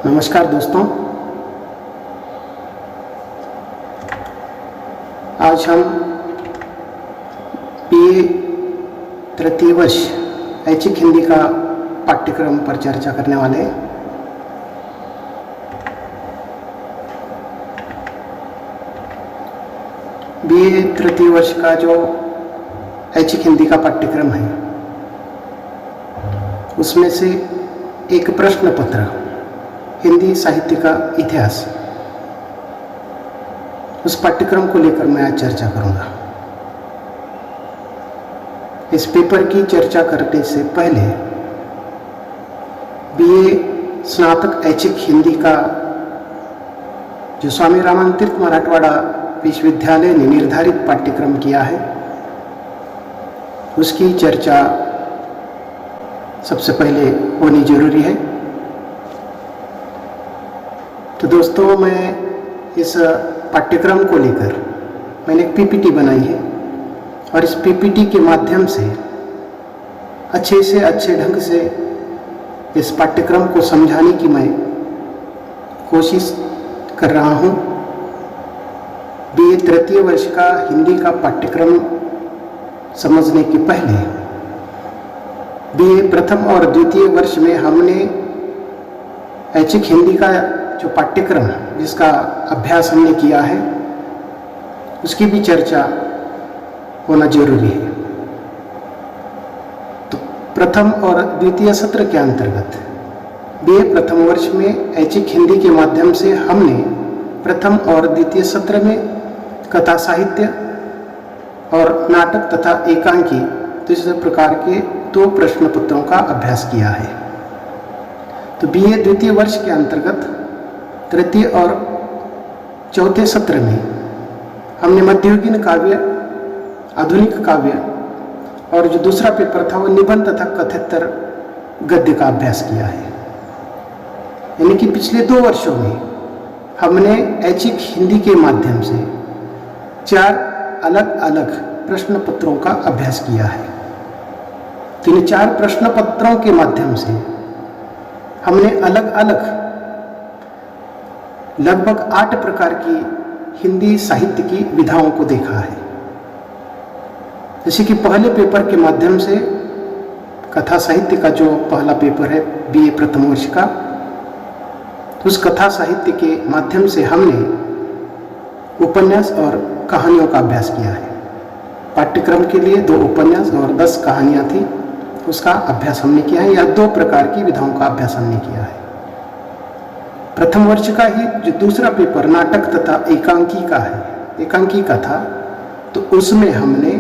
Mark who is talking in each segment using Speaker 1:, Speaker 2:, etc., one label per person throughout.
Speaker 1: नमस्कार दोस्तों, आज हम बीए तृतीय वर्ष ऐच्छिक हिंदी का पाठ्यक्रम पर चर्चा करने वाले हैं। बीए तृतीय वर्ष का जो ऐच्छिक हिंदी का पाठ्यक्रम है उसमें से एक प्रश्न पत्र हिंदी साहित्य का इतिहास, उस पाठ्यक्रम को लेकर मैं आज चर्चा करूंगा। इस पेपर की चर्चा करने से पहले बीए स्नातक ऐच्छिक हिंदी का जो स्वामी रामानंद तीर्थ मराठवाड़ा विश्वविद्यालय ने निर्धारित पाठ्यक्रम किया है उसकी चर्चा सबसे पहले होनी जरूरी है। तो दोस्तों, मैं इस पाठ्यक्रम को लेकर मैंने एक पीपीटी बनाई है और इस पीपीटी के माध्यम से अच्छे ढंग से इस पाठ्यक्रम को समझाने की मैं कोशिश कर रहा हूँ। बीए तृतीय वर्ष का हिंदी का पाठ्यक्रम समझने के पहले बीए प्रथम और द्वितीय वर्ष में हमने ऐच्छिक हिंदी का जो पाठ्यक्रम जिसका अभ्यास हमने किया है उसकी भी चर्चा होना जरूरी है। तो प्रथम और द्वितीय सत्र के अंतर्गत बीए प्रथम वर्ष में ऐच्छिक हिंदी के माध्यम से हमने प्रथम और द्वितीय सत्र में कथा साहित्य और नाटक तथा एकांकी दूसरे प्रकार के 2 प्रश्न पत्रों का अभ्यास किया है। तो बीए द्वितीय वर्ष के अंतर्गत तृतीय और चौथे सत्र में हमने मध्ययुगीन काव्य, आधुनिक काव्य और जो दूसरा पेपर था वो निबंध तथा कथेतर गद्य का अभ्यास किया है। यानी कि पिछले 2 वर्षों में हमने ऐच्छिक हिंदी के माध्यम से 4 अलग अलग प्रश्न पत्रों का अभ्यास किया है। तो इन 4 प्रश्न पत्रों के माध्यम से हमने अलग अलग लगभग 8 प्रकार की हिंदी साहित्य की विधाओं को देखा है। जैसे कि पहले पेपर के माध्यम से कथा साहित्य का जो पहला पेपर है बीए प्रथम वर्ष का, तो उस कथा साहित्य के माध्यम से हमने उपन्यास और कहानियों का अभ्यास किया है। पाठ्यक्रम के लिए 2 उपन्यास और 10 कहानियाँ थी, उसका अभ्यास हमने किया है। या 2 प्रकार की विधाओं का अभ्यास हमने किया है। प्रथम वर्ष का ही जो दूसरा पेपर नाटक तथा एकांकी का है, एकांकी का था, तो उसमें हमने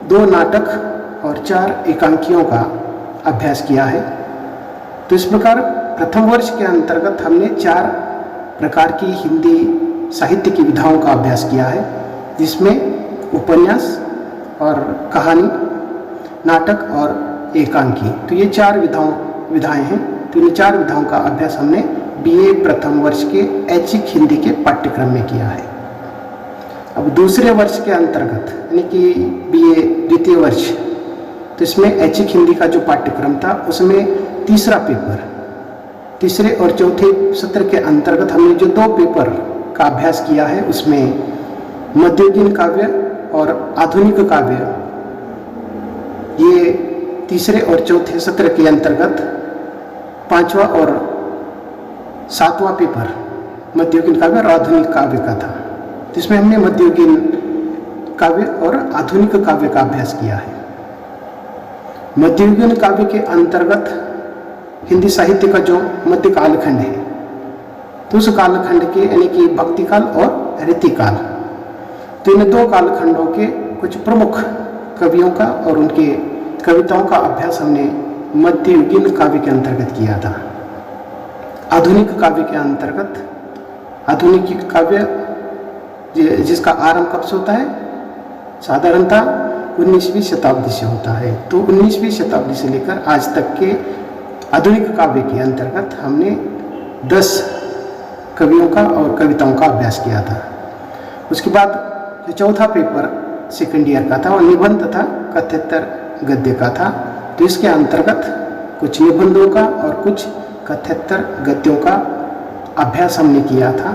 Speaker 1: 2 नाटक और 4 एकांकियों का अभ्यास किया है। तो इस प्रकार प्रथम वर्ष के अंतर्गत हमने 4 प्रकार की हिंदी साहित्य की विधाओं का अभ्यास किया है, जिसमें उपन्यास और कहानी, नाटक और एकांकी, तो ये 4 विधाएं हैं। तो इन 4 विधाओं का अभ्यास हमने बीए प्रथम वर्ष के ऐच्छिक हिंदी के पाठ्यक्रम में किया है। अब दूसरे वर्ष के अंतर्गत यानी कि बीए द्वितीय वर्ष, तो इसमें ऐच्छिक हिंदी का जो पाठ्यक्रम था उसमें तीसरा पेपर, तीसरे और चौथे सत्र के अंतर्गत हमने जो 2 पेपर का अभ्यास किया है उसमें मध्ययुगीन काव्य और आधुनिक काव्य, ये तीसरे और चौथे सत्र के अंतर्गत 5वां और 7वां पेपर मध्ययुगीन काव्य और आधुनिक काव्य का था, जिसमें हमने मध्ययुगीन काव्य और आधुनिक काव्य का अभ्यास किया है। मध्ययुगीन काव्य के अंतर्गत हिंदी साहित्य का जो मध्य कालखंड है, तो उस कालखंड के यानी कि भक्ति काल और रीतिकाल, तो इन 2 कालखंडों के कुछ प्रमुख कवियों का और उनके कविताओं का अभ्यास हमने मध्ययुगीन काव्य के अंतर्गत किया था। आधुनिक काव्य के अंतर्गत, आधुनिक काव्य जिसका आरंभ कब से होता है, साधारणतः 19वीं शताब्दी से होता है। तो 19वीं शताब्दी से लेकर आज तक के आधुनिक काव्य के अंतर्गत हमने 10 कवियों का और कविताओं का अभ्यास किया था। उसके बाद जो चौथा पेपर सेकेंड ईयर का था वो निबंध तथा कथेतर गद्य का था। तो इसके अंतर्गत कुछ निबंधों का और कुछ कथ्यतर गद्यों का अभ्यास हमने किया था।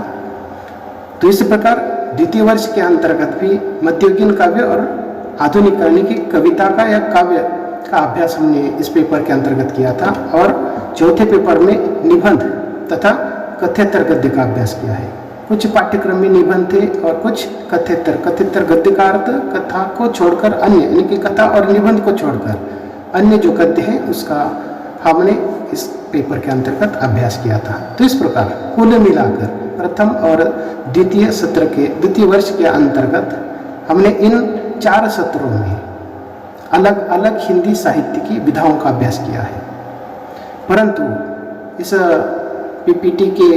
Speaker 1: तो इस प्रकार द्वितीय वर्ष के अंतर्गत भी मध्ययुगीन काव्य और आधुनिक काल की कविता का या काव्य का अभ्यास हमने इस पेपर के अंतर्गत किया था। और चौथे पेपर में निबंध तथा कथ्यतर गद्य का अभ्यास किया है। कुछ पाठ्यक्रम में निबंध थे और कुछ कथ्यतर गद्य का अर्थ कथा को छोड़कर अन्य, यानी कि कथा और निबंध को छोड़कर अन्य जो गद्य है उसका हमने इस पेपर के अंतर्गत अभ्यास किया था। तो इस प्रकार कुल मिलाकर प्रथम और द्वितीय वर्ष के अंतर्गत हमने इन 4 सत्रों में अलग अलग हिंदी साहित्य की विधाओं का अभ्यास किया है। परंतु इस पीपीटी के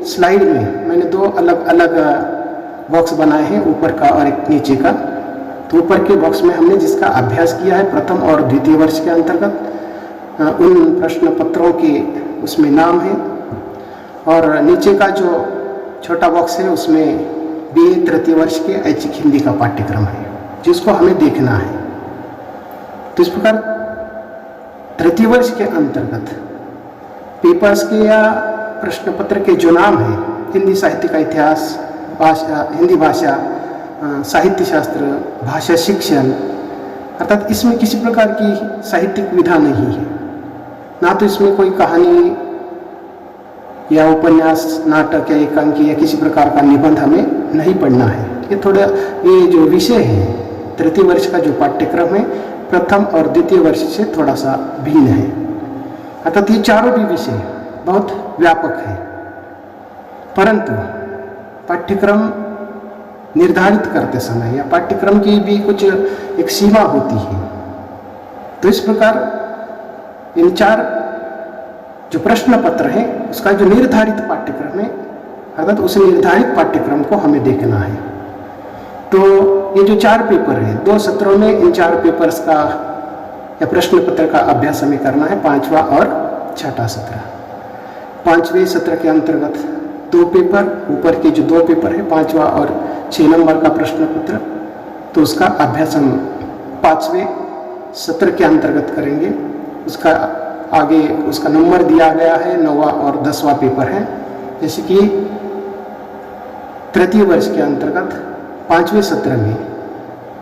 Speaker 1: स्लाइड में मैंने 2 अलग अलग बॉक्स बनाए हैं, ऊपर का और एक नीचे का। तो ऊपर के बॉक्स में हमने जिसका अभ्यास किया है प्रथम और द्वितीय वर्ष के अंतर्गत, उन प्रश्न पत्रों के उसमें नाम है। और नीचे का जो छोटा बॉक्स है उसमें बीए तृतीय वर्ष के ऐच्छिक हिंदी का पाठ्यक्रम है, जिसको हमें देखना है। तो इस प्रकार तृतीय वर्ष के अंतर्गत पेपर्स के या प्रश्न पत्र के जो नाम है, हिंदी साहित्य का इतिहास, भाषा, हिंदी भाषा, साहित्य शास्त्र, भाषा शिक्षण, अर्थात इसमें किसी प्रकार की साहित्यिक विधा नहीं है। ना तो इसमें कोई कहानी या उपन्यास, नाटक या एकांकी या किसी प्रकार का निबंध हमें नहीं पढ़ना है। ये जो विषय है तृतीय वर्ष का जो पाठ्यक्रम है प्रथम और द्वितीय वर्ष से थोड़ा सा भिन्न है। अर्थात ये चारों भी विषय बहुत व्यापक है, परंतु पाठ्यक्रम निर्धारित करते समय या पाठ्यक्रम की भी कुछ एक सीमा होती है। तो इस प्रकार इन 4 जो प्रश्न पत्र है उसका जो निर्धारित पाठ्यक्रम है, अर्थात उस निर्धारित पाठ्यक्रम को हमें देखना है। तो ये जो 4 पेपर है, 2 सत्रों में इन 4 पेपर्स का या प्रश्न पत्र का अभ्यास हमें करना है, 5वां और 6ठा सत्र। 5वें सत्र के अंतर्गत 2 पेपर, ऊपर के जो 2 पेपर है 5वां और 6 नंबर का प्रश्न पत्र, तो उसका अभ्यास हम 5वें सत्र के अंतर्गत करेंगे। उसका आगे उसका नंबर दिया गया है, 9वां और 10वां पेपर है। जैसे कि तृतीय वर्ष के अंतर्गत 5वें सत्र में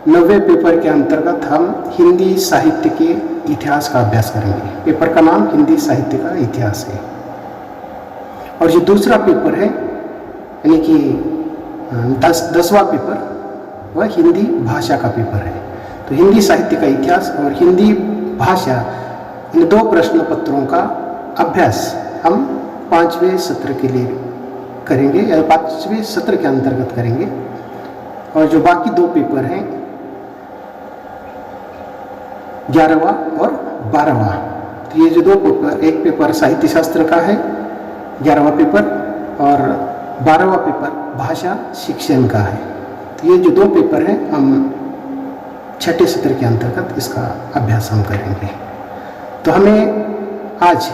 Speaker 1: 9वें पेपर के अंतर्गत हम हिंदी साहित्य के इतिहास का अभ्यास करेंगे। पेपर का नाम हिंदी साहित्य का इतिहास है। और जो दूसरा पेपर है, यानी कि 10वां पेपर, वह हिंदी भाषा का पेपर है। तो हिंदी साहित्य का इतिहास और हिंदी भाषा, इन 2 प्रश्न पत्रों का अभ्यास हम 5वें सत्र के लिए करेंगे या 5वें सत्र के अंतर्गत करेंगे। और जो बाकी 2 पेपर हैं 11वां और 12वां, तो ये जो 2 पेपर, एक पेपर साहित्य शास्त्र का है 11वां पेपर और 12वां पेपर भाषा शिक्षण का है। तो ये जो 2 पेपर हैं हम 6ठे सत्र के अंतर्गत इसका अभ्यास हम करेंगे। तो हमें आज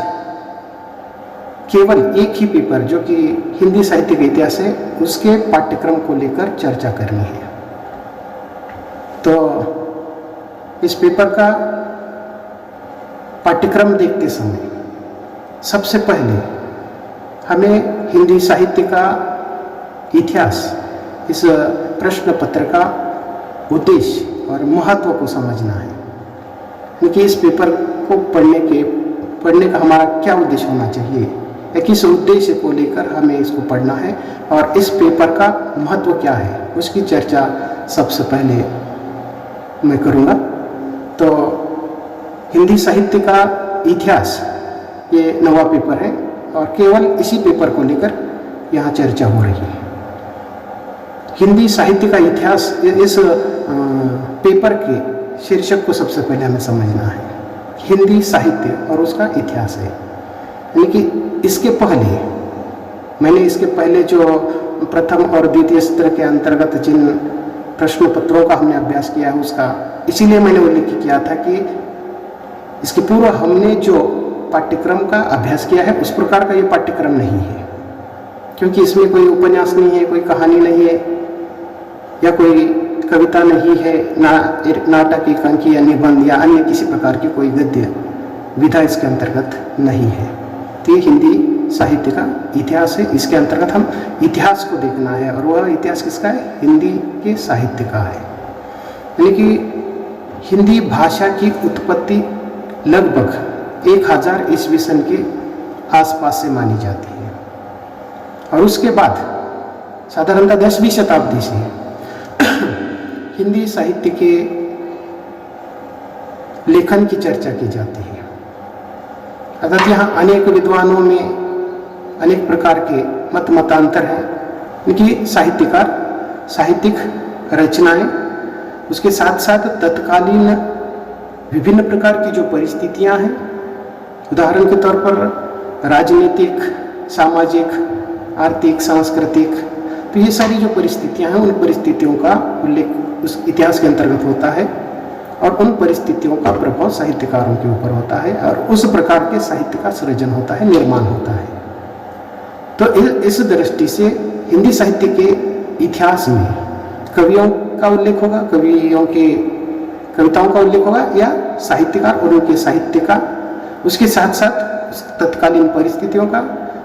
Speaker 1: केवल एक ही पेपर जो कि हिंदी साहित्य का इतिहास है उसके पाठ्यक्रम को लेकर चर्चा करनी है। तो इस पेपर का पाठ्यक्रम देखते समय सबसे पहले हमें हिंदी साहित्य का इतिहास, इस प्रश्न पत्र का उद्देश्य और महत्व को समझना है। क्योंकि इस पेपर को पढ़ने का हमारा क्या उद्देश्य होना चाहिए, या किस उद्देश्य को लेकर हमें इसको पढ़ना है और इस पेपर का महत्व क्या है, उसकी चर्चा सबसे पहले मैं करूँगा। तो हिंदी साहित्य का इतिहास ये 9वां पेपर है और केवल इसी पेपर को लेकर यहाँ चर्चा हो रही है। हिंदी साहित्य का इतिहास, इस पेपर के शीर्षक को सबसे पहले हमें समझना है। हिंदी साहित्य और उसका इतिहास है, यानी कि इसके पहले जो प्रथम और द्वितीय सत्र के अंतर्गत जिन प्रश्न पत्रों का हमने अभ्यास किया है उसका, इसीलिए मैंने उल्लेख किया था कि इसके पूर्व हमने जो पाठ्यक्रम का अभ्यास किया है उस प्रकार का ये पाठ्यक्रम नहीं है, क्योंकि इसमें कोई उपन्यास नहीं है, कोई कहानी नहीं है या कोई कविता नहीं है, नाटक, एकांकी या निबंध या अन्य किसी प्रकार की कोई गद्य विधा इसके अंतर्गत नहीं है। तो ये हिंदी साहित्य का इतिहास है। इसके अंतर्गत हम इतिहास को देखना है, और वह इतिहास किसका है? हिंदी के साहित्य का है। यानी कि हिंदी भाषा की उत्पत्ति लगभग 1000 ईस्वी सन के आसपास से मानी जाती है, और उसके बाद साधारणतः 10वीं शताब्दी से हिंदी साहित्य के लेखन की चर्चा की जाती है। अर्थात यहाँ अनेक विद्वानों में अनेक प्रकार के मतांतर हैं, क्योंकि साहित्यकार साहित्यिक रचनाएं, उसके साथ साथ तत्कालीन विभिन्न प्रकार की जो परिस्थितियां हैं, उदाहरण के तौर पर राजनीतिक, सामाजिक, आर्थिक, सांस्कृतिक, तो ये सारी जो परिस्थितियां हैं, उन परिस्थितियों का उल्लेख उस इतिहास के अंतर्गत होता है, और उन परिस्थितियों का प्रभाव साहित्यकारों के ऊपर होता है, और उस प्रकार के साहित्य का सृजन होता है, निर्माण होता है। तो इस दृष्टि से हिंदी साहित्य के इतिहास में कवियों का उल्लेख होगा, कवियों के कविताओं का उल्लेख होगा, या साहित्यकार और उनके साहित्य का, उसके साथ साथ तत्कालीन परिस्थितियों का,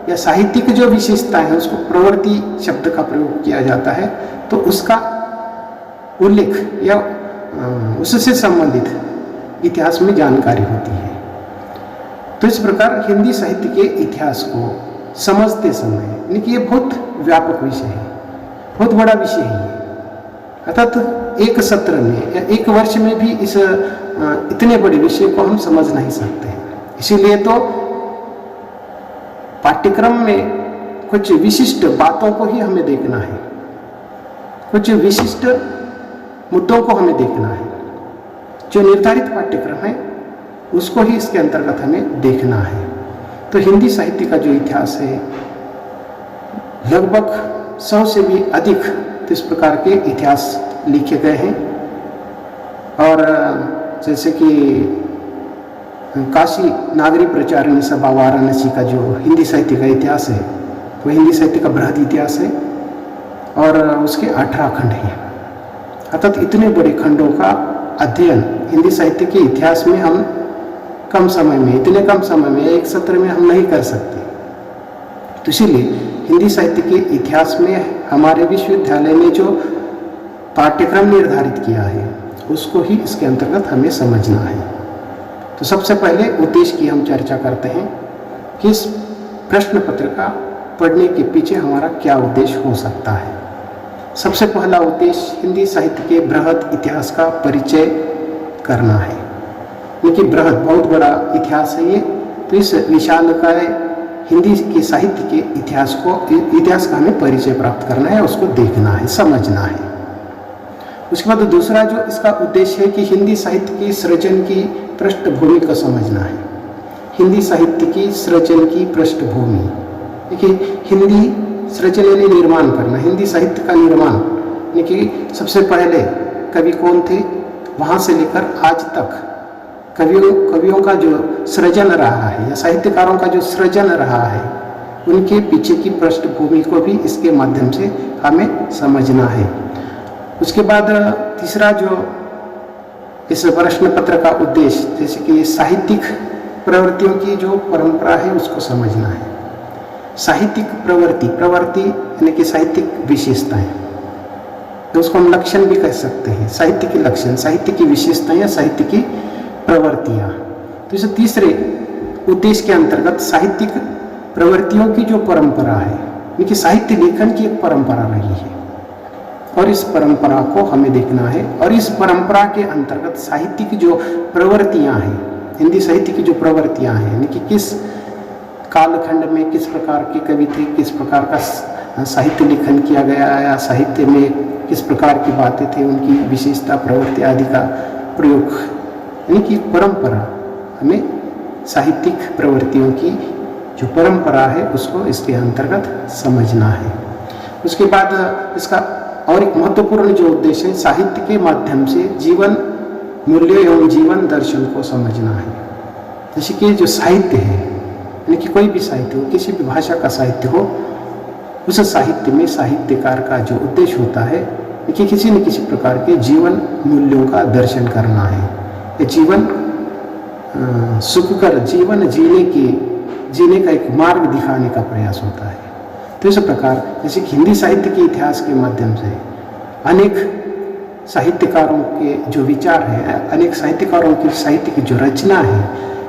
Speaker 1: या साहित्यिक जो विशेषता है उसको प्रवृत्ति शब्द का प्रयोग किया जाता है, तो उसका उल्लेख या उससे संबंधित इतिहास में जानकारी होती है। तो इस प्रकार हिंदी साहित्य के इतिहास को समझते समय, यानी कि ये बहुत व्यापक विषय है, बहुत बड़ा विषय है, अर्थात एक सत्र में या एक वर्ष में भी इस इतने बड़े विषय को हम समझ नहीं सकते हैं। इसीलिए तो पाठ्यक्रम में कुछ विशिष्ट बातों को ही हमें देखना है, कुछ विशिष्ट मुद्दों को हमें देखना है, जो निर्धारित पाठ्यक्रम है उसको ही इसके अंतर्गत हमें देखना है। तो हिंदी साहित्य का जो इतिहास है, लगभग 100 से भी अधिक इस प्रकार के इतिहास लिखे गए हैं, और जैसे कि काशी नागरी प्रचारिणी सभा वाराणसी का जो हिंदी साहित्य का इतिहास है, वो हिंदी साहित्य का बृहद इतिहास है, और उसके 18 खंड हैं। अर्थात इतने बड़े खंडों का अध्ययन हिंदी साहित्य के इतिहास में हम कम समय में, इतने कम समय में, एक सत्र में हम नहीं कर सकते। तो इसीलिए हिंदी साहित्य के इतिहास में हमारे विश्वविद्यालय ने जो पाठ्यक्रम निर्धारित किया है उसको ही इसके अंतर्गत हमें समझना है। तो सबसे पहले उद्देश्य की हम चर्चा करते हैं कि इस प्रश्न पत्र का पढ़ने के पीछे हमारा क्या उद्देश्य हो सकता है। सबसे पहला उद्देश्य हिंदी साहित्य के बृहद इतिहास का परिचय करना है, क्योंकि बृहद बहुत बड़ा इतिहास है ये। तो इस विशालकाय हिंदी के साहित्य के इतिहास का हमें परिचय प्राप्त करना है, उसको देखना है, समझना है। उसके बाद दूसरा जो इसका उद्देश्य है कि हिंदी साहित्य की सृजन की पृष्ठभूमि को समझना है। हिंदी साहित्य की सृजन की पृष्ठभूमि, देखिए हिंदी सृजन यानी निर्माण करना, हिंदी साहित्य का निर्माण, यानी कि सबसे पहले कवि कौन थे, वहाँ से लेकर आज तक कवियों का जो सृजन रहा है या साहित्यकारों का जो सृजन रहा है, उनके पीछे की पृष्ठभूमि को भी इसके माध्यम से हमें समझना है। उसके बाद तीसरा जो इस प्रश्न पत्र का उद्देश्य, जैसे कि साहित्यिक प्रवृत्तियों की जो परंपरा है उसको समझना है। साहित्यिक प्रवृत्ति यानी कि साहित्यिक विशेषताएं, तो उसको हम लक्षण भी कह सकते हैं। साहित्य के लक्षण, साहित्य की विशेषताएं या साहित्य की प्रवृत्तियाँ। तो इस तीसरे उद्देश्य के अंतर्गत साहित्यिक प्रवृत्तियों की जो परंपरा है, यानी कि साहित्य लेखन की एक परंपरा रही है, और इस परंपरा को हमें देखना है। और इस परंपरा के अंतर्गत साहित्य की जो प्रवृत्तियाँ हैं, हिंदी साहित्य की जो प्रवृत्तियाँ हैं, यानी कि किस कालखंड में किस प्रकार के कवि थे, किस प्रकार का साहित्य लेखन किया गया, या साहित्य में किस प्रकार की बातें थी, उनकी विशेषता, प्रवृत्ति आदि का प्रयोग, यानी कि परंपरा, हमें साहित्यिक प्रवृत्तियों की जो परंपरा है उसको इसके अंतर्गत समझना है। उसके बाद इसका और एक महत्वपूर्ण जो उद्देश्य है, साहित्य के माध्यम से जीवन मूल्य एवं जीवन दर्शन को समझना है। जैसे कि जो साहित्य है, यानी कि कोई भी साहित्य हो, किसी भी भाषा का साहित्य हो, उस साहित्य में साहित्यकार का जो उद्देश्य होता है कि किसी न किसी प्रकार के जीवन मूल्यों का दर्शन करना है। ये जीवन सुखकर जीवन जीने की जीने का एक मार्ग दिखाने का प्रयास होता है। तो इस प्रकार जैसे कि हिंदी साहित्य के इतिहास के माध्यम से अनेक साहित्यकारों के जो विचार हैं, अनेक साहित्यकारों की साहित्य की जो रचना है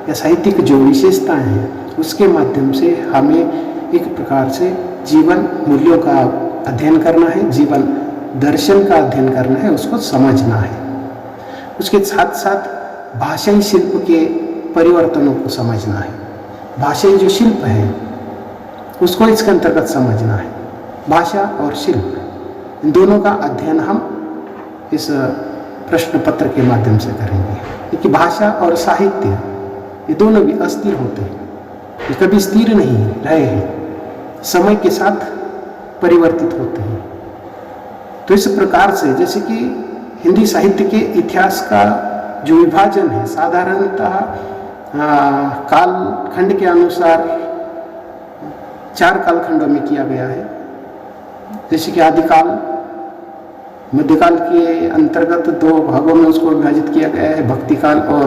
Speaker 1: या साहित्य की जो विशेषताएं हैं, उसके माध्यम से हमें एक प्रकार से जीवन मूल्यों का अध्ययन करना है, जीवन दर्शन का अध्ययन करना है, उसको समझना है। उसके साथ साथ भाषाई शिल्प के परिवर्तनों को समझना है। भाषाई जो शिल्प है उसको इसके अंतर्गत समझना है। भाषा और शिल्प इन दोनों का अध्ययन हम इस प्रश्न पत्र के माध्यम से करेंगे, क्योंकि भाषा और साहित्य ये दोनों भी अस्थिर होते हैं, ये कभी स्थिर नहीं रहे हैं, समय के साथ परिवर्तित होते हैं। तो इस प्रकार से जैसे कि हिंदी साहित्य के इतिहास का जो विभाजन है साधारणतः कालखंड के अनुसार 4 कालखंडों में किया गया है। जैसे कि आदिकाल, मध्यकाल के अंतर्गत 2 भागों में उसको विभाजित किया गया है, भक्ति काल और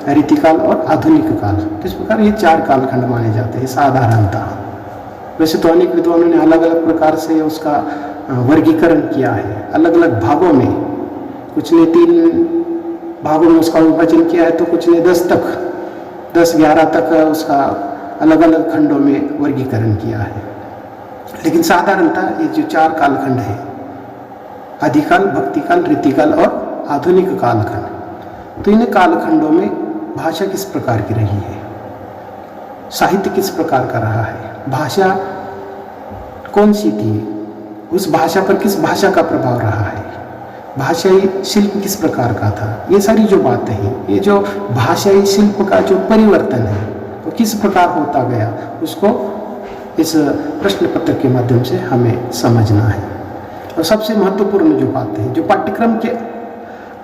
Speaker 1: रीतिकाल और आधुनिक काल। तो इस प्रकार ये 4 कालखंड माने जाते हैं साधारणतः। वैसे तो अनेक विद्वानों ने अलग अलग प्रकार से उसका वर्गीकरण किया है, अलग अलग भागों में। कुछ ने 3 भागों में उसका विभाजन किया है, तो कुछ ने 10-11 तक उसका अलग अलग खंडों में वर्गीकरण किया है। लेकिन साधारणतः ये जो 4 कालखंड है, आदिकाल, भक्तिकाल, रीतिकाल और आधुनिक कालखंड, तो इन कालखंडों में भाषा किस प्रकार की रही है, साहित्य किस प्रकार का रहा है, भाषा कौन सी थी, उस भाषा पर किस भाषा का प्रभाव रहा है, भाषाई शिल्प किस प्रकार का था, ये सारी जो बातें हैं, ये जो भाषाई शिल्प का जो परिवर्तन है वो किस प्रकार होता गया, उसको इस प्रश्न पत्र के माध्यम से हमें समझना है। और सबसे महत्वपूर्ण जो बातें हैं जो पाठ्यक्रम के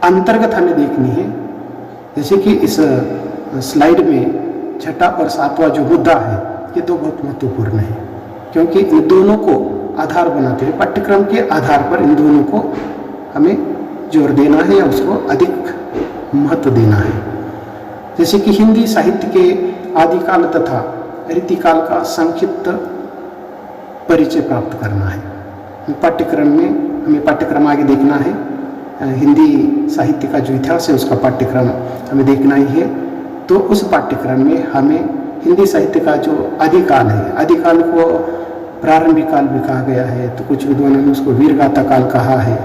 Speaker 1: अंतर्गत हमें देखनी है, जैसे कि इस स्लाइड में 6वां और 7वां जो मुद्दा है, ये 2 बहुत महत्वपूर्ण है, क्योंकि इन दोनों को आधार बनाते हैं। पाठ्यक्रम के आधार पर इन दोनों को हमें जोर देना है या उसको अधिक महत्व देना है। जैसे कि हिंदी साहित्य के आदिकाल तथा रीतिकाल का संक्षिप्त परिचय प्राप्त करना है। पाठ्यक्रम में हमें पाठ्यक्रम आगे देखना है, हिंदी साहित्य का जो इतिहास है उसका पाठ्यक्रम हमें देखना ही है। तो उस पाठ्यक्रम में हमें हिंदी साहित्य का जो आदिकाल है, आदिकाल को प्रारंभिक काल भी कहा गया है, तो कुछ विद्वानों ने उसको वीरगाथा काल कहा है,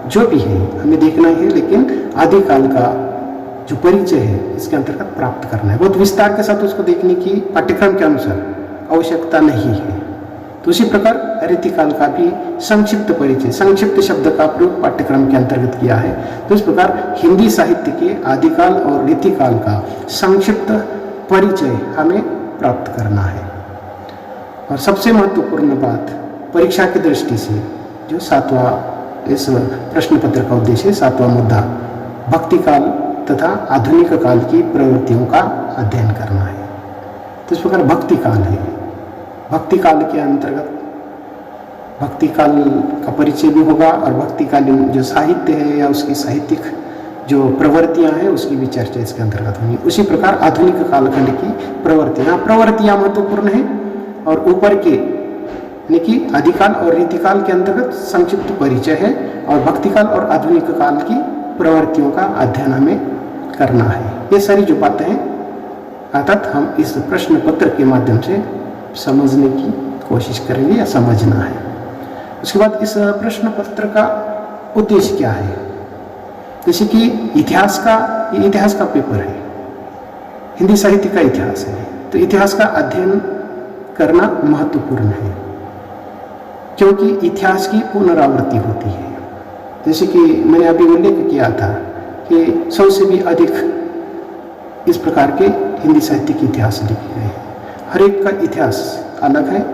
Speaker 1: जो भी है हमें देखना ही है। लेकिन आदिकाल का जो परिचय है इसके अंतर्गत प्राप्त करना है। बहुत विस्तार के साथ उसको देखने की पाठ्यक्रम के अनुसार आवश्यकता नहीं है। तो उसी प्रकार रीतिकाल का भी संक्षिप्त परिचय, संक्षिप्त शब्द का प्रयोग पाठ्यक्रम के अंतर्गत किया है। तो इस प्रकार हिंदी साहित्य के आदिकाल और रीतिकाल का संक्षिप्त परिचय हमें प्राप्त करना है। और सबसे महत्वपूर्ण बात परीक्षा की दृष्टि से जो 7वां इस प्रश्न पत्र का उद्देश्य, 7वां मुद्दा, भक्ति काल तथा आधुनिक काल की प्रवृत्तियों का अध्ययन करना है। तो इस प्रकार भक्ति काल है, भक्ति काल के अंतर्गत भक्ति काल का परिचय भी होगा और भक्तिकालीन जो साहित्य है या उसकी साहित्यिक जो प्रवृत्तियां हैं उसकी भी चर्चा इसके अंतर्गत होगी। उसी प्रकार आधुनिक कालखंड की प्रवृत्तियां महत्वपूर्ण हैं और ऊपर के यानी कि आदिकाल और रीतिकाल के अंतर्गत संक्षिप्त परिचय है और भक्तिकाल और आधुनिक काल की प्रवृत्तियों का अध्ययन हमें करना है। ये सारी जो बातें हैं अर्थात हम इस प्रश्न पत्र के माध्यम से समझने की कोशिश करेंगे या समझना है। उसके बाद इस प्रश्न पत्र का उद्देश्य क्या है, जैसे कि इतिहास का पेपर है, हिंदी साहित्य का इतिहास है, तो इतिहास का अध्ययन करना महत्वपूर्ण है क्योंकि इतिहास की पुनरावृत्ति होती है। जैसे कि मैंने अभी उल्लेख किया था कि 100 से भी अधिक इस प्रकार के हिंदी साहित्य के इतिहास लिखे गए हैं। हर एक का इतिहास अलग है,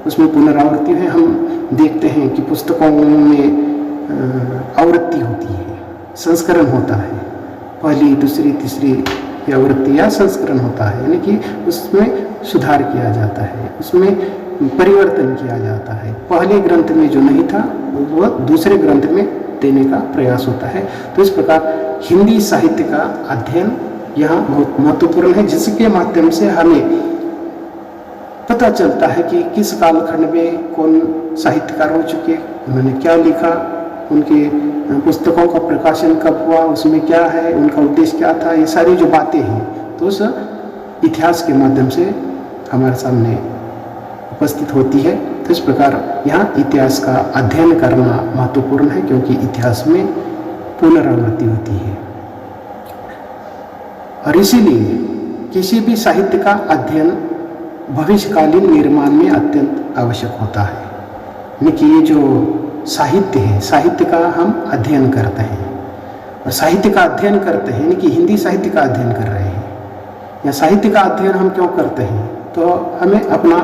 Speaker 1: उसमें पुनरावृत्ति है। हम देखते हैं कि पुस्तकों में आवृत्ति होती है, संस्करण होता है, पहली, दूसरी, तीसरी आवृत्ति या संस्करण होता है, यानी कि उसमें सुधार किया जाता है, उसमें परिवर्तन किया जाता है। पहले ग्रंथ में जो नहीं था वह दूसरे ग्रंथ में देने का प्रयास होता है। तो इस प्रकार हिंदी साहित्य का अध्ययन यहाँ बहुत महत्वपूर्ण है, जिसके माध्यम से हमें पता चलता है कि किस कालखंड में कौन साहित्यकार हो चुके, उन्होंने क्या लिखा, उनके पुस्तकों का प्रकाशन कब हुआ, उसमें क्या है, उनका उद्देश्य क्या था, ये सारी जो बातें हैं तो उस इतिहास के माध्यम से हमारे सामने उपस्थित होती है। तो इस प्रकार यहाँ इतिहास का अध्ययन करना महत्वपूर्ण है, क्योंकि इतिहास में पुनरावृत्ति होती है और इसीलिए किसी भी साहित्य का अध्ययन भविष्यकालीन निर्माण में अत्यंत आवश्यक होता है। यानी कि ये जो साहित्य है, साहित्य का हम अध्ययन करते हैं और साहित्य का अध्ययन करते हैं, यानी कि हिंदी साहित्य का अध्ययन कर रहे हैं या साहित्य का अध्ययन हम क्यों करते हैं, तो हमें अपना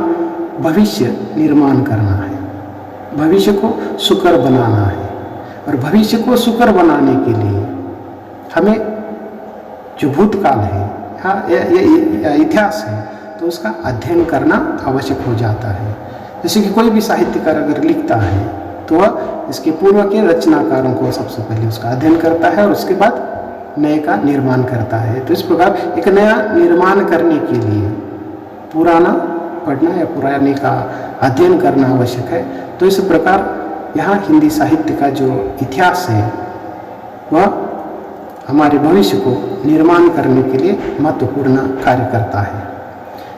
Speaker 1: भविष्य निर्माण करना है, भविष्य को सुकर बनाना है। और भविष्य को सुकर बनाने के लिए हमें जो भूतकाल है या इतिहास है तो उसका अध्ययन करना आवश्यक हो जाता है। जैसे कि कोई भी साहित्यकार अगर लिखता है तो वह इसके पूर्व के रचनाकारों को सबसे पहले उसका अध्ययन करता है और उसके बाद नए का निर्माण करता है। तो इस प्रकार एक नया निर्माण करने के लिए पुराना पढ़ना या पुराने का अध्ययन करना आवश्यक है। तो इस प्रकार यहाँ हिंदी साहित्य का जो इतिहास है वह हमारे भविष्य को निर्माण करने के लिए महत्वपूर्ण कार्य करता है।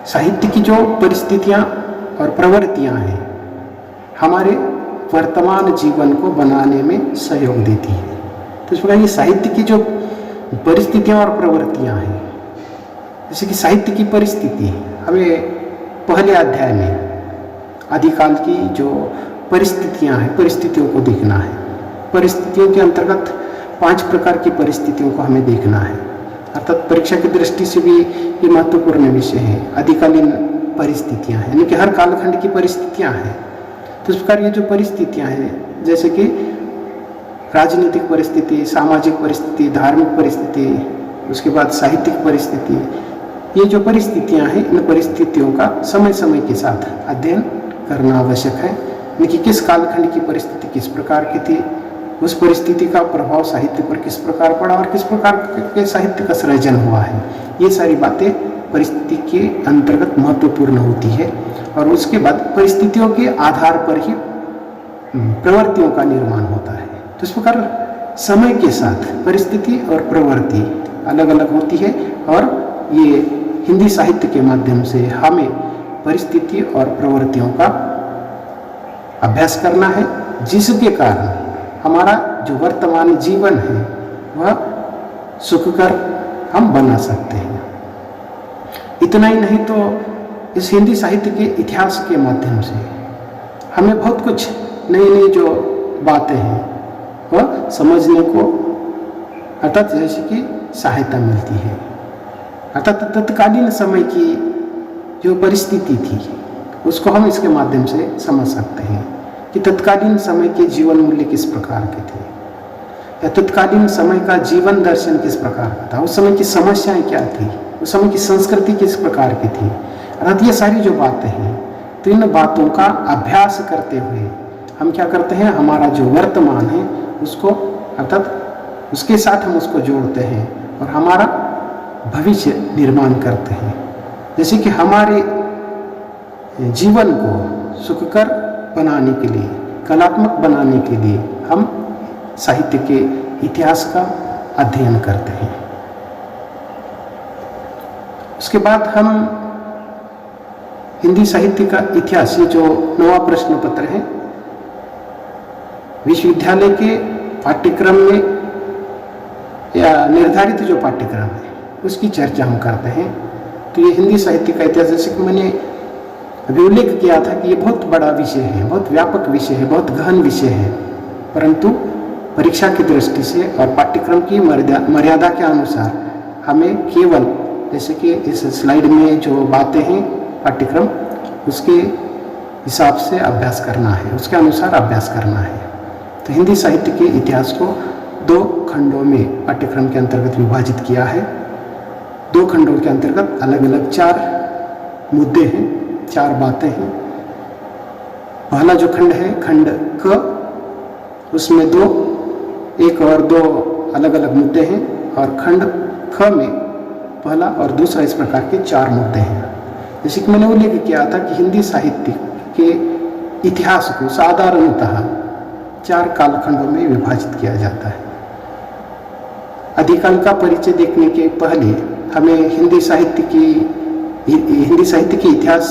Speaker 1: साहित्य की जो परिस्थितियाँ और प्रवृत्तियाँ हैं हमारे वर्तमान जीवन को बनाने में सहयोग देती है। तो इस प्रकार ये साहित्य की जो परिस्थितियाँ और प्रवृत्तियाँ हैं, जैसे कि साहित्य की परिस्थिति हमें पहले अध्याय में आदिकाल की जो परिस्थितियाँ हैं, परिस्थितियों को देखना है। परिस्थितियों के अंतर्गत 5 प्रकार की परिस्थितियों को हमें देखना है, अर्थात परीक्षा की दृष्टि से भी ये महत्वपूर्ण विषय है। आदिकालीन परिस्थितियाँ हैं, यानी कि हर कालखंड की परिस्थितियाँ हैं। तो इस प्रकार ये जो परिस्थितियाँ हैं, जैसे कि राजनीतिक परिस्थिति, सामाजिक परिस्थिति, धार्मिक परिस्थिति, उसके बाद साहित्यिक परिस्थिति, ये जो परिस्थितियाँ हैं इन परिस्थितियों का समय समय के साथ अध्ययन करना आवश्यक है। यानी कि किस कालखंड की परिस्थिति किस प्रकार की थी, उस परिस्थिति का प्रभाव साहित्य पर किस प्रकार पड़ा और किस प्रकार के साहित्य का सृजन हुआ है, ये सारी बातें परिस्थिति के अंतर्गत महत्वपूर्ण होती है। और उसके बाद परिस्थितियों के आधार पर ही प्रवृत्तियों का निर्माण होता है। तो इस प्रकार समय के साथ परिस्थिति और प्रवृत्ति अलग अलग होती है और ये हिंदी साहित्य के माध्यम से हमें परिस्थिति और प्रवृत्तियों का अभ्यास करना है, जिसके कारण हमारा जो वर्तमान जीवन है वह सुखकर हम बना सकते हैं। इतना ही नहीं तो इस हिंदी साहित्य के इतिहास के माध्यम से हमें बहुत कुछ नई नई जो बातें हैं वह समझने को अर्थात जैसे कि सहायता मिलती है। अर्थात तत्कालीन समय की जो परिस्थिति थी उसको हम इसके माध्यम से समझ सकते हैं कि तत्कालीन समय के जीवन मूल्य किस प्रकार के थे या तत्कालीन समय का जीवन दर्शन किस प्रकार का था, उस समय की समस्याएं क्या थी, उस समय की संस्कृति किस प्रकार की थी। अर्थात ये सारी जो बातें हैं तो इन बातों का अभ्यास करते हुए हम क्या करते हैं, हमारा जो वर्तमान है उसको अर्थात उसके साथ हम उसको जोड़ते हैं और हमारा भविष्य निर्माण करते हैं। जैसे कि हमारे जीवन को सुखकर बनाने के लिए, कलात्मक बनाने के लिए हम साहित्य के इतिहास का अध्ययन करते हैं। उसके बाद हम हिंदी साहित्य का इतिहास, ये जो 9वां प्रश्न पत्र है, विश्वविद्यालय के पाठ्यक्रम में या निर्धारित जो पाठ्यक्रम है उसकी चर्चा हम करते हैं। तो ये हिंदी साहित्य का इतिहास, जैसे कि मैंने अभी उल्लेख किया था कि ये बहुत बड़ा विषय है, बहुत व्यापक विषय है, बहुत गहन विषय है, परंतु परीक्षा की दृष्टि से और पाठ्यक्रम की मर्यादा के अनुसार हमें केवल जैसे कि इस स्लाइड में जो बातें हैं पाठ्यक्रम उसके हिसाब से अभ्यास करना है, उसके अनुसार अभ्यास करना है। तो हिंदी साहित्य के इतिहास को 2 खंडों में पाठ्यक्रम के अंतर्गत विभाजित किया है। 2 खंडों के अंतर्गत अलग अलग 4 मुद्दे हैं, 4 बातें हैं। पहला जो खंड है खंड क, उसमें 1 और 2 अलग अलग मुद्दे हैं और खंड ख में पहला और दूसरा इस प्रकार के 4 मुद्दे हैं। जैसे कि मैंने उल्लेख किया था कि हिंदी साहित्य के इतिहास को साधारणतः 4 कालखंडों में विभाजित किया जाता है। आदिकाल का परिचय देखने के पहले हमें हिंदी साहित्य के इतिहास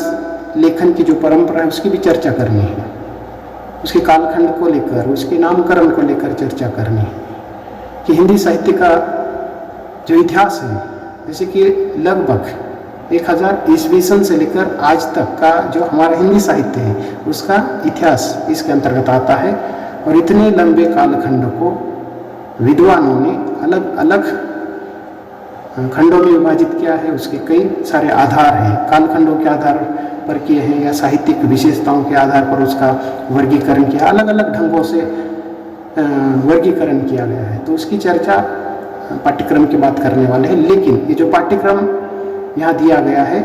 Speaker 1: लेखन की जो परंपरा है उसकी भी चर्चा करनी है। उसके कालखंड को लेकर, उसके नामकरण को लेकर चर्चा करनी है कि हिंदी साहित्य का जो इतिहास है, जैसे कि लगभग 1000 ईस्वी सन से लेकर आज तक का जो हमारा हिंदी साहित्य है उसका इतिहास इसके अंतर्गत आता है। और इतने लंबे कालखंड को विद्वानों ने अलग अलग खंडों में विभाजित किया है। उसके कई सारे आधार हैं, कालखंडों के आधार पर किए हैं या साहित्यिक विशेषताओं के आधार पर उसका वर्गीकरण किया, अलग अलग ढंगों से वर्गीकरण किया गया है। तो उसकी चर्चा पाठ्यक्रम की बात करने वाले हैं। लेकिन ये जो पाठ्यक्रम यहाँ दिया गया है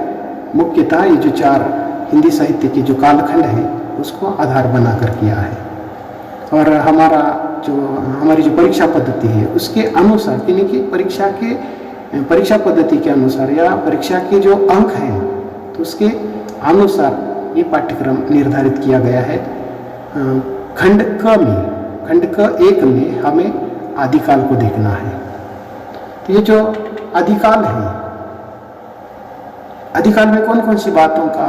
Speaker 1: मुख्यतः ये जो 4 हिंदी साहित्य के जो कालखंड है उसको आधार बनाकर किया है। और हमारी जो परीक्षा पद्धति है उसके अनुसार, यानी कि परीक्षा पद्धति के अनुसार या परीक्षा के जो अंक हैं तो उसके अनुसार ये पाठ्यक्रम निर्धारित किया गया है। खंड क 1 में हमें आदिकाल को देखना है। तो ये जो आदिकाल है, आदिकाल में कौन कौन सी बातों का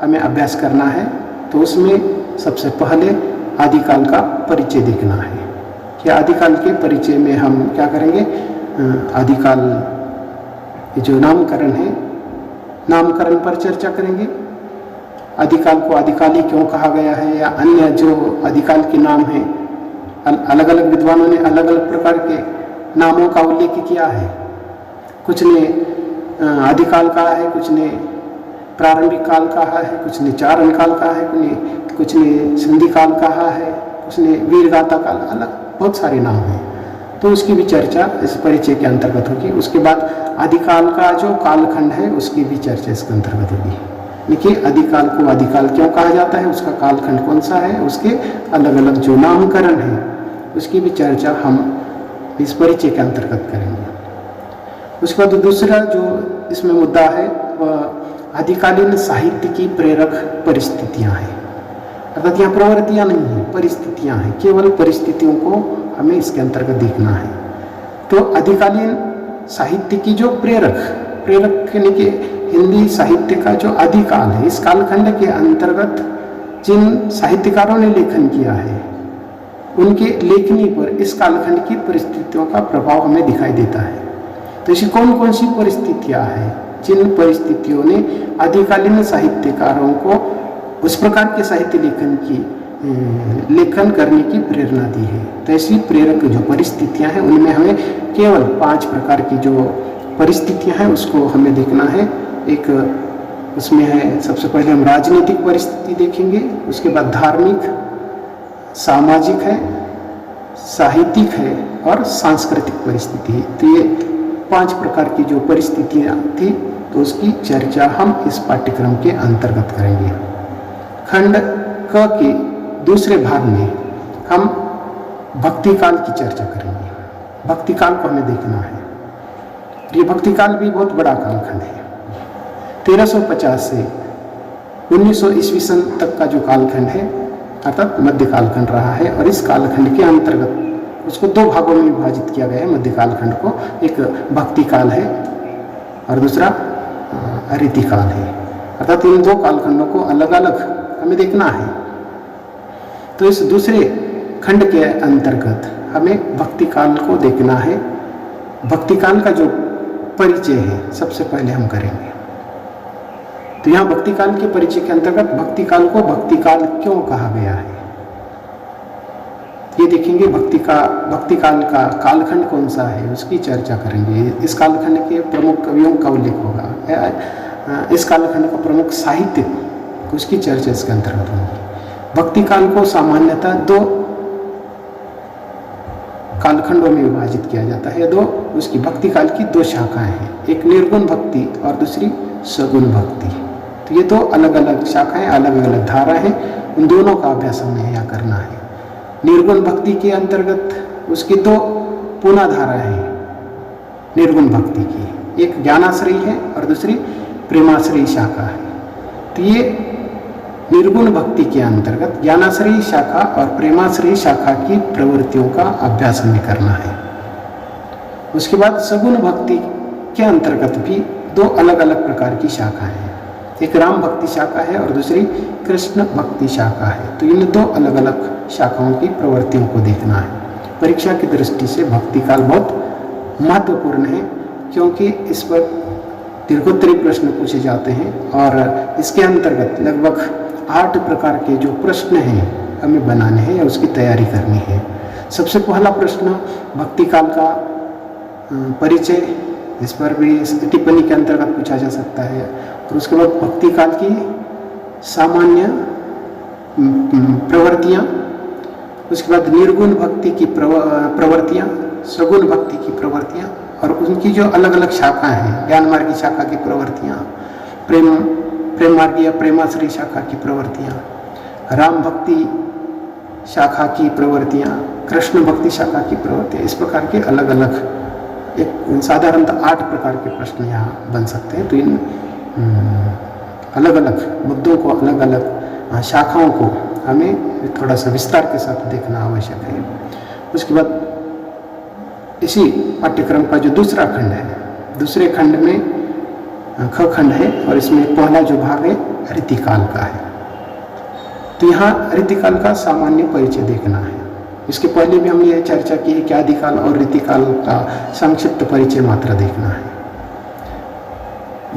Speaker 1: हमें अभ्यास करना है, तो उसमें सबसे पहले आदिकाल का परिचय देखना है कि आदिकाल के परिचय में हम क्या करेंगे। आदिकाल ये जो नामकरण है, नामकरण पर चर्चा करेंगे। आदिकाल को आदिकाली क्यों कहा गया है या अन्य जो आदिकाल के नाम हैं, अलग अलग विद्वानों ने अलग अलग प्रकार के नामों का उल्लेख किया है। कुछ ने आदिकाल कहा है, कुछ ने प्रारंभिक काल कहा है, कुछ ने चारण काल कहा है, कुछ ने संधि काल कहा है, कुछ ने वीरगाथा काल, अलग बहुत सारे नाम हैं। तो उसकी भी चर्चा इस परिचय के अंतर्गत होगी। उसके बाद आदिकाल का जो कालखंड है उसकी भी चर्चा इसके अंतर्गत होगी। देखिए आदिकाल को आदिकाल क्यों कहा जाता है, उसका कालखंड कौन सा है, उसके अलग अलग जो नामकरण है उसकी भी चर्चा हम इस परिचय के अंतर्गत करेंगे। उसके बाद दूसरा जो इसमें मुद्दा है वह आदिकालीन साहित्य की प्रेरक परिस्थितियां हैं। अर्थात यहाँ प्रवृत्तियां नहीं हैं, परिस्थितियां हैं। केवल परिस्थितियों को हमें इसके अंतर्गत देखना है। तो आदिकालीन साहित्य की जो प्रेरक यानी कि हिंदी साहित्य का जो आदिकाल है, इस कालखंड के अंतर्गत जिन साहित्यकारों ने लेखन किया है उनके लेखनी पर इस कालखंड की परिस्थितियों का प्रभाव हमें दिखाई देता है। तो ऐसी कौन कौन सी परिस्थितियां हैं जिन परिस्थितियों ने आदिकालीन साहित्यकारों को उस प्रकार के साहित्य लेखन करने की प्रेरणा दी है। तो ऐसी प्रेरक जो परिस्थितियां हैं उनमें हमें केवल 5 प्रकार की जो परिस्थितियां हैं उसको हमें देखना है। एक उसमें है, सबसे पहले हम राजनीतिक परिस्थिति देखेंगे, उसके बाद धार्मिक, सामाजिक है, साहित्यिक है और सांस्कृतिक परिस्थिति है। तो ये 5 प्रकार की जो परिस्थितियां थी तो उसकी चर्चा हम इस पाठ्यक्रम के अंतर्गत करेंगे। खंड क के दूसरे भाग में हम भक्ति काल की चर्चा करेंगे। भक्ति काल को हमें देखना है। ये भक्ति काल भी बहुत बड़ा कालखंड है। 1350 से 1900 ईस्वी सन तक का जो कालखंड है अर्थात मध्य कालखंड रहा है। और इस कालखंड के अंतर्गत उसको 2 भागों में विभाजित किया गया है। मध्य कालखंड को एक भक्ति काल है और दूसरा रीति काल है। अर्थात इन 2 कालखंडों को अलग अलग हमें देखना है। तो इस दूसरे खंड के अंतर्गत हमें भक्ति काल को देखना है। भक्ति काल का जो परिचय है सबसे पहले हम करेंगे। तो यहाँ भक्ति काल के परिचय के अंतर्गत भक्ति काल को भक्ति काल क्यों कहा गया है ये देखेंगे। भक्ति काल का कालखंड कौन सा है उसकी चर्चा करेंगे। इस कालखंड के प्रमुख कवियों का उल्लेख होगा। इस कालखंड का प्रमुख साहित्य उसकी चर्चा इसके अंतर्गत होगी। भक्ति काल को सामान्यतः 2 कालखंडों में विभाजित किया जाता है। उसकी भक्ति काल की 2 शाखाएं हैं, एक निर्गुण भक्ति और दूसरी सगुण भक्ति। तो ये 2 अलग अलग शाखाएं, अलग अलग धारा हैं। इन दोनों का अभ्यास हमें यहाँ करना है। निर्गुण भक्ति के अंतर्गत उसकी 2 पुनः धाराएं हैं निर्गुण भक्ति की, एक ज्ञानाश्रयी है और दूसरी प्रेमाश्रयी शाखा है। तो ये निर्गुण भक्ति के अंतर्गत ज्ञानाश्रयी शाखा और प्रेमाश्रयी शाखा की प्रवृत्तियों का अभ्यास हमें करना है। उसके बाद सगुण भक्ति के अंतर्गत भी दो अलग अलग प्रकार की शाखाएं हैं। एक राम भक्ति शाखा है और दूसरी कृष्ण भक्ति शाखा है। तो इन दो अलग अलग शाखाओं की प्रवृत्तियों को देखना है। परीक्षा की दृष्टि से भक्ति काल बहुत महत्वपूर्ण है, क्योंकि इस पर दीर्घोत्तरी प्रश्न पूछे जाते हैं और इसके अंतर्गत लगभग 8 प्रकार के जो प्रश्न हैं हमें बनाने हैं या उसकी तैयारी करनी है। सबसे पहला प्रश्न भक्ति काल का परिचय, इस पर भी टिप्पणी के अंतर्गत पूछा जा सकता है। और उसके बाद भक्ति काल की सामान्य प्रवृत्तियाँ, उसके बाद निर्गुण भक्ति की प्रवृत्तियाँ, सगुण भक्ति की प्रवृत्तियाँ और उनकी जो अलग अलग शाखाएं हैं, ज्ञान मार्गी शाखा की प्रवृत्तियाँ, प्रेम मार्गी या प्रेमाश्रयी शाखा की प्रवृत्तियाँ, राम भक्ति शाखा की प्रवृत्तियाँ, कृष्ण भक्ति शाखा की प्रवृत्तियाँ, इस प्रकार के अलग अलग एक साधारणतः 8 प्रकार के प्रश्न यहाँ बन सकते हैं। तो इन अलग अलग मुद्दों को, अलग अलग शाखाओं को हमें थोड़ा सा विस्तार के साथ देखना आवश्यक है। उसके बाद इसी पाठ्यक्रम का जो दूसरा खंड है, दूसरे खंड में ख खंड है और इसमें पहला जो भाग है ऋतिकाल का है। तो यहाँ ऋतिकाल का सामान्य परिचय देखना है। इसके पहले भी हमने यह चर्चा की है कि आदिकाल और ऋतिकाल का संक्षिप्त परिचय मात्र देखना है।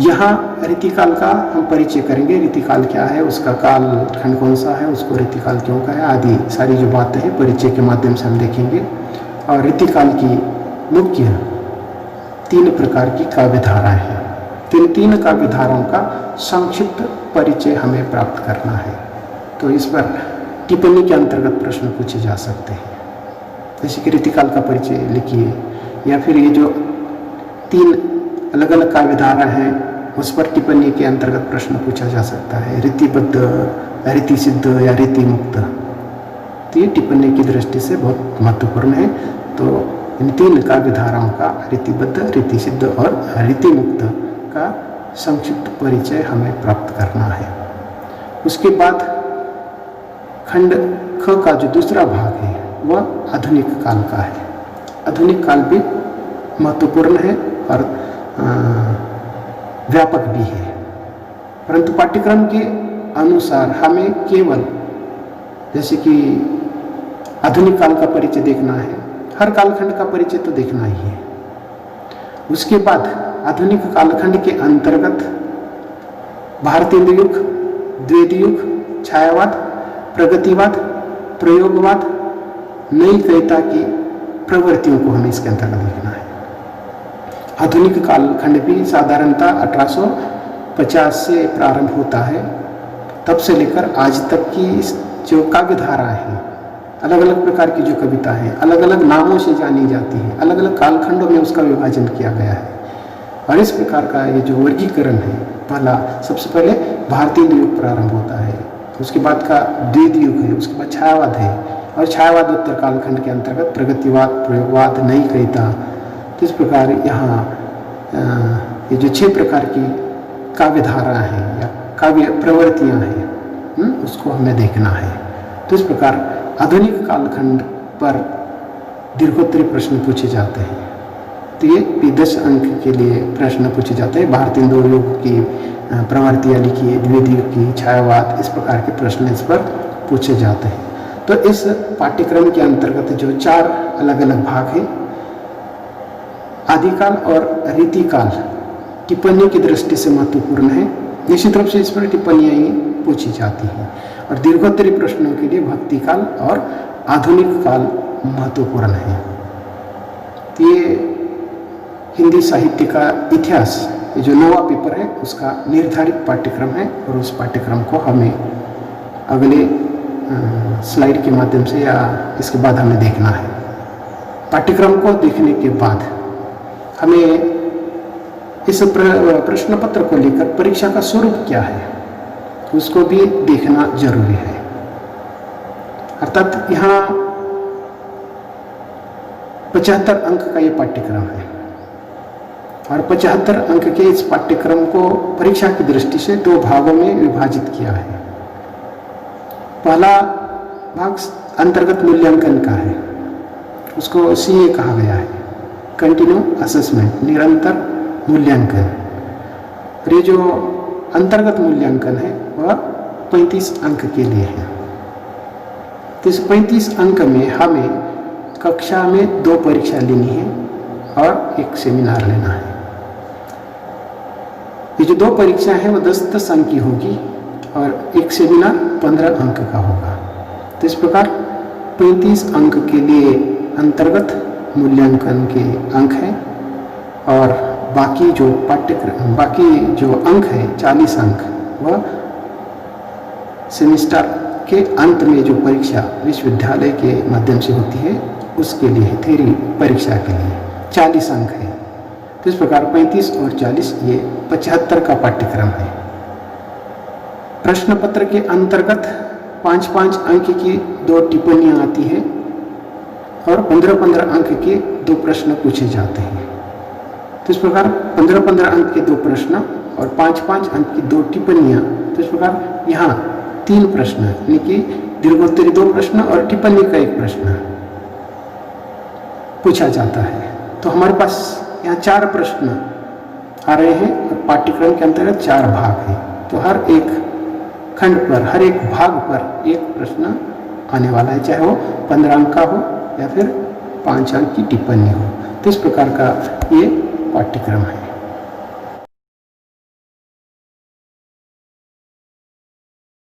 Speaker 1: यहाँ ऋतिकाल का हम परिचय करेंगे। ऋतिकाल क्या है, उसका काल खंड कौन सा है, उसको ऋतिकाल क्यों कहा है, आदि सारी जो बातें हैं परिचय के माध्यम से हम देखेंगे। और ऋतिकाल की मुख्य 3 प्रकार की काव्यधाराएं हैं। तीन काव्यधाराओं का संक्षिप्त परिचय हमें प्राप्त करना है। तो इस पर टिप्पणी के अंतर्गत प्रश्न पूछे जा सकते हैं, जैसे कि ऋतिकाल का परिचय लिखिए, या फिर ये जो 3 अलग अलग काव्यधारा हैं उस पर टिप्पणी के अंतर्गत प्रश्न पूछा जा सकता है। ऋतिबद्ध, ऋति सिद्ध या ऋति मुक्त, तो ये टिप्पणी की दृष्टि से बहुत महत्वपूर्ण है। तो इन 3 काव्यधाराओं का ऋतिबद्ध, ऋति सिद्ध और ऋति मुक्त का संक्षिप्त परिचय हमें प्राप्त करना है। उसके बाद खंड ख का जो दूसरा भाग है वह आधुनिक काल का है। आधुनिक काल भी महत्वपूर्ण है और व्यापक भी है, परंतु पाठ्यक्रम के अनुसार हमें केवल जैसे कि आधुनिक काल का परिचय देखना है, हर कालखंड का परिचय तो देखना ही है। उसके बाद आधुनिक कालखंड के अंतर्गत भारतीय युग, द्वैत युग, छायावाद, प्रगतिवाद, प्रयोगवाद, नई कविता की प्रवृत्तियों को हमें इसके अंतर्गत देखना है। आधुनिक कालखंड भी साधारणतः 1850 से प्रारंभ होता है, तब से लेकर आज तक की जो काव्यधारा है, अलग अलग प्रकार की जो कविता है, अलग अलग नामों से जानी जाती है, अलग अलग कालखंडों में उसका विभाजन किया गया है। और इस प्रकार का ये जो वर्गीकरण है, पहला सबसे पहले भारतीय युग प्रारंभ होता है, उसके बाद का द्वैत युग है, उसके बाद छायावाद है, और छायावाद उत्तर कालखंड के अंतर्गत प्रगतिवाद, प्रयोगवाद, नई कविता। तो इस प्रकार यहाँ ये जो 6 प्रकार की काव्यधारा हैं या काव्य प्रवृत्तियाँ हैं, उसको हमें देखना है। तो इस प्रकार आधुनिक कालखंड पर दीर्घोत्तरी प्रश्न पूछे जाते हैं। तो ये 10 अंक के लिए प्रश्न पूछे जाते हैं। भारतीय युग की प्रवृत्तियाँ लिखिए, द्वैत युग की, छायावाद, इस प्रकार के प्रश्न इस पर पूछे जाते हैं। तो इस पाठ्यक्रम के अंतर्गत जो 4 अलग अलग भाग हैं, आदिकाल और ऋतिकाल, टिप्पणी की दृष्टि से महत्वपूर्ण है। निश्चित रूप से इस पर टिप्पणियाँ ही पूछी जाती हैं। और दीर्घोत्तरी प्रश्नों के लिए भक्ति काल और आधुनिक काल महत्वपूर्ण है। ये हिंदी साहित्य का इतिहास, ये जो 9वां पेपर है, उसका निर्धारित पाठ्यक्रम है और उस पाठ्यक्रम को हमें अगले स्लाइड के माध्यम से या इसके बाद हमें देखना है। पाठ्यक्रम को देखने के बाद हमें इस प्रश्न पत्र को लेकर परीक्षा का स्वरूप क्या है उसको भी देखना जरूरी है। अर्थात यहाँ 75 अंक का ये पाठ्यक्रम है। और 75 अंक के इस पाठ्यक्रम को परीक्षा की दृष्टि से 2 भागों में विभाजित किया है। पहला भाग अंतर्गत मूल्यांकन का है, उसको CA कहा गया है, कंटिन्यू असेसमेंट, निरंतर मूल्यांकन। और ये जो अंतर्गत मूल्यांकन है वह 35 अंक के लिए है। तो इस 35 अंक में हमें कक्षा में 2 परीक्षा लेनी है और 1 सेमिनार लेना है। ये जो 2 परीक्षा है वो 10-10 अंक की होगी और 1 सेमिनार 15 अंक का होगा। तो इस प्रकार 35 अंक के लिए अंतर्गत मूल्यांकन के अंक हैं और बाकी जो अंक है 40 अंक वह सेमेस्टर के अंत में जो परीक्षा विश्वविद्यालय के माध्यम से होती है उसके लिए, थ्योरी परीक्षा के लिए 40 अंक है। तो इस प्रकार 35 और 40 ये 75 का पाठ्यक्रम है। प्रश्न पत्र के अंतर्गत 5-5 अंक की 2 टिप्पणियाँ आती है और 15-15 अंक के 2 प्रश्न पूछे जाते हैं। तो इस प्रकार 15-15 अंक के 2 प्रश्न और 5-5 अंक की 2 टिप्पणियाँ। तो इस प्रकार यहाँ 3 प्रश्न यानी कि दीर्घोत्तरी 2 प्रश्न और टिप्पणी का 1 प्रश्न पूछा जाता है। तो हमारे पास यहाँ 4 प्रश्न आ रहे हैं और पाठ्यक्रम के अंतर्गत 4 भाग हैं। तो हर एक खंड पर, हर एक भाग पर 1 प्रश्न आने वाला है, चाहे वो 15 अंक का हो या फिर 5 अंक की टिप्पणी हो। तो इस प्रकार का ये पाठ्यक्रम है।